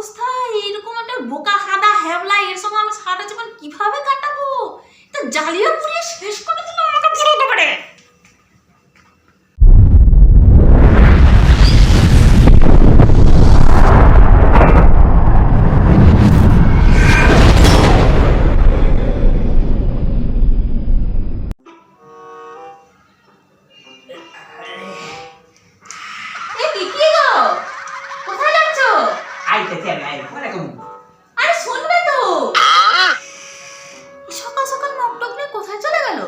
অবস্থা! এরকম একটা বোকা হাদা হ্যাবলা এর সঙ্গে আমি সারাটা জীবন কিভাবে কাটাবো? তো জ্বালিয়ে পুড়িয়ে শেষ করে দিল আমাকে পুরো একেবারে। আরে শুনবে তো, সকাল সকাল নকটক নিয়ে কোথায় চলে গেল?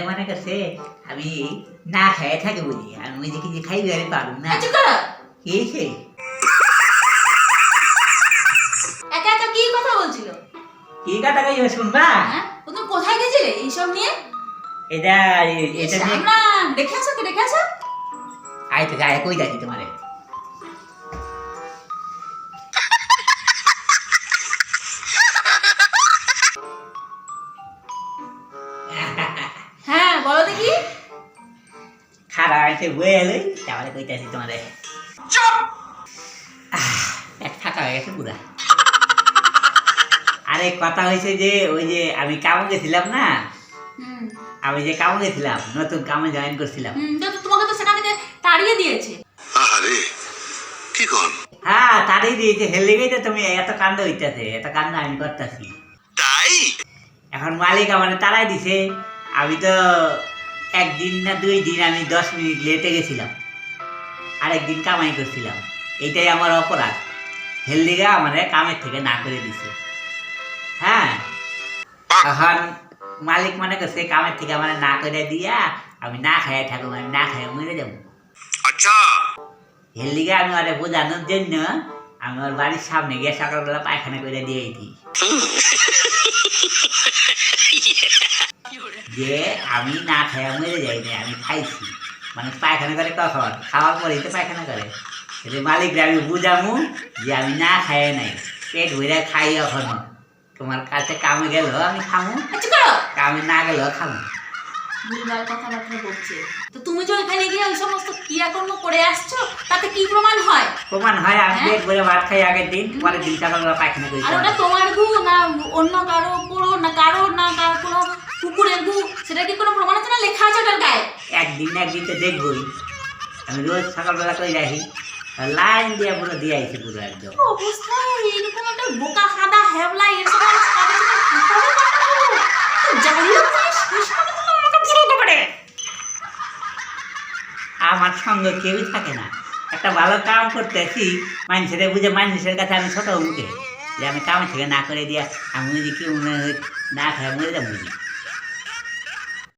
মনে করছে আমি না খাই থাকি বুঝি, আমি বুঝি কি যে খাইবে আমি পারুম না। কি একা একা কি কথা বলছিল? কি কথা কইবে শুনবা? তুমি কোথায় গেছিলে এইসব নিয়ে? এটা এটা না দেখে আসো, কি দেখে আসো? আই তো যায় কই যাচ্ছি তোমারে। হ্যাঁ বলো দেখি। খারাপ আছে বয়ে এলে তাহলে কইতাছি তোমারে। এক ফাঁকা হয়ে গেছে পুরা। আরে কথা হয়েছে যে ওই যে আমি কামে গেছিলাম না, আমি যে কামে গেছিলাম নতুন কামে জয়েন করছিলাম, তোমাকে তো সেখান থেকে তাড়িয়ে দিয়েছে। আরে কি কোন? হ্যাঁ তাড়িয়ে দিয়েছে। হেলে গেছে তুমি এত কাণ্ড হইতাছে, এত কাণ্ড আমি করতেছি তাই এখন মালিক আমার তাড়াই দিছে। আমি তো একদিন না 2 দিন আমি 10 মিনিট লেটে গেছিলাম, আরেকদিন কামাই করছিলাম, এইটাই আমার অপরাধ। হেলদিগা আমার কামের থেকে না করে দিছে। হ্যাঁ এখন মালিক মনে করছে কামের থেকে আমার না করে দিয়া আমি না খাইয়া থাকবো, আমি না খাইয়া মরে যাবো। আচ্ছা হেলদিগা আমি ওরে বোঝানোর জন্য আমি ওর বাড়ির সামনে গিয়ে সকালবেলা পায়খানা করে দিয়েছি যে আমি না খাইয়া মরে যাইনি, আমি খাইছি। মানে পায়খানা করে কখন? খাওয়ার পরেই তো পায়খানা করে। মালিক আমি বুঝামু যে আমি না খাইয়া নাই, পেট ভরে খাই এখনো। তোমার কাছে কামে গেল আমি খামু, কামে না গেল খামু। ভুলভাল কথাবার্তা বলছে। তো তুমি যে ওখানে গিয়ে ওই সমস্ত ক্রিয়াকর্ম করে আসছো তাতে কি প্রমাণ হয়? প্রমাণ হয় আমি পেট ভরে ভাত খাই আগের দিন, পরের দিন সকালবেলা পায়খানা করি। আর ওটা তোমার গু না অন্য কারো পুরো না কারো না কারো কোনো কুকুরের গু, সেটা কি কোনো প্রমাণ আছে না লেখা আছে ওটার গায়ে? একদিন তো দেখবই। আমি রোজ সকালবেলা করে যাই, লাইন দিয়ে পুরো দিয়ে আইছি পুরো একদম। অবস্থা এরকম একটা বোকা হাদা হ্যাবলা এর সঙ্গে জ্বালিয়ে পুড়িয়ে শেষ করে দিল আমাকে পুরো একেবারে। আমার সঙ্গে কেউই থাকে না। একটা ভালো কাম করতেছি মানুষের বুঝে, মানুষের কাছে আমি ছোট মুখে যে আমি কামের থেকে না করে দিয়া আমি বুঝি কি না খাই মরে যাবো বুঝি।